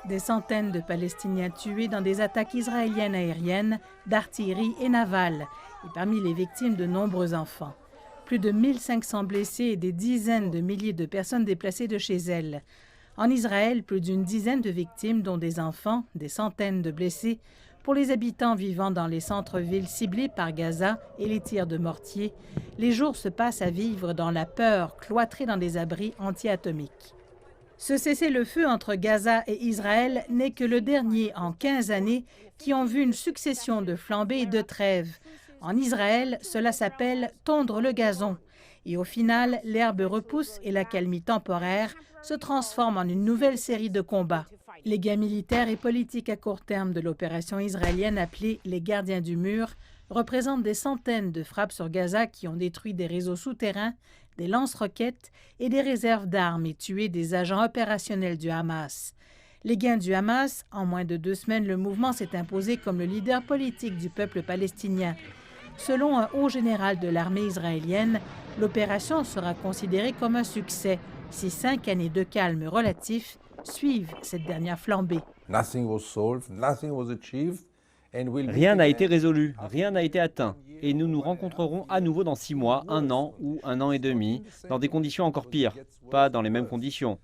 Des centaines de Palestiniens tués dans des attaques israéliennes aériennes, d'artillerie et navales, et parmi les victimes de nombreux enfants. Plus de 1500 blessés et des dizaines de milliers de personnes déplacées de chez elles. En Israël, plus d'une dizaine de victimes, dont des enfants, des centaines de blessés. Pour les habitants vivant dans les centres-villes ciblés par Gaza et les tirs de mortier, les jours se passent à vivre dans la peur, cloîtrés dans des abris anti-atomiques. Ce cessez-le-feu entre Gaza et Israël n'est que le dernier en 15 années qui ont vu une succession de flambées et de trêves. En Israël, cela s'appelle tondre le gazon. Et au final, l'herbe repousse et l'accalmie temporaire se transforme en une nouvelle série de combats. Les gains militaires et politiques à court terme de l'opération israélienne appelée les gardiens du mur représentent des centaines de frappes sur Gaza qui ont détruit des réseaux souterrains, des lance-roquettes et des réserves d'armes et tué des agents opérationnels du Hamas. Les gains du Hamas, en moins de 2 semaines, le mouvement s'est imposé comme le leader politique du peuple palestinien. Selon un haut général de l'armée israélienne, l'opération sera considérée comme un succès si 5 années de calme relatif suivent cette dernière flambée. Rien n'a été résolu, rien n'a été atteint. Et nous nous rencontrerons à nouveau dans 6 mois, 1 an ou 1 an et demi, dans des conditions encore pires, pas dans les mêmes conditions,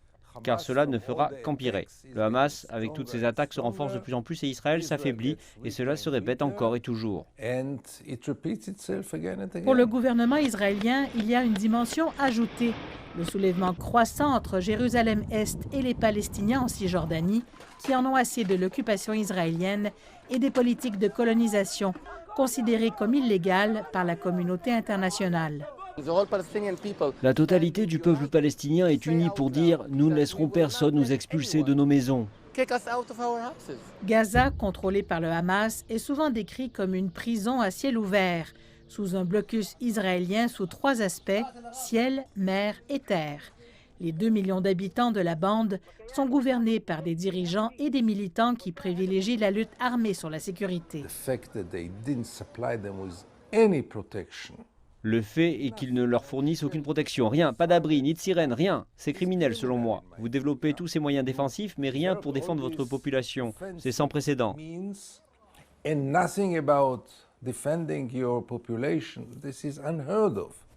car cela ne fera qu'empirer. Le Hamas, avec toutes ses attaques, se renforce de plus en plus et Israël s'affaiblit, et cela se répète encore et toujours. Pour le gouvernement israélien, il y a une dimension ajoutée. Le soulèvement croissant entre Jérusalem-Est et les Palestiniens en Cisjordanie, qui en ont assez de l'occupation israélienne et des politiques de colonisation, considérées comme illégales par la communauté internationale. La totalité du peuple palestinien est unie pour dire « Nous ne laisserons personne nous expulser de nos maisons ». Gaza, contrôlée par le Hamas, est souvent décrit comme une prison à ciel ouvert, sous un blocus israélien sous 3 aspects, ciel, mer et terre. Les 2 millions d'habitants de la bande sont gouvernés par des dirigeants et des militants qui privilégient la lutte armée sur la sécurité. Le fait est qu'ils ne leur fournissent aucune protection, rien, pas d'abri, ni de sirène, rien. C'est criminel selon moi. Vous développez tous ces moyens défensifs, mais rien pour défendre votre population. C'est sans précédent.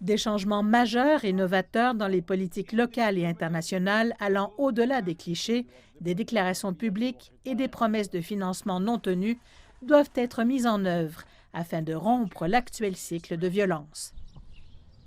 Des changements majeurs et novateurs dans les politiques locales et internationales allant au-delà des clichés, des déclarations publiques et des promesses de financement non tenues doivent être mis en œuvre afin de rompre l'actuel cycle de violence.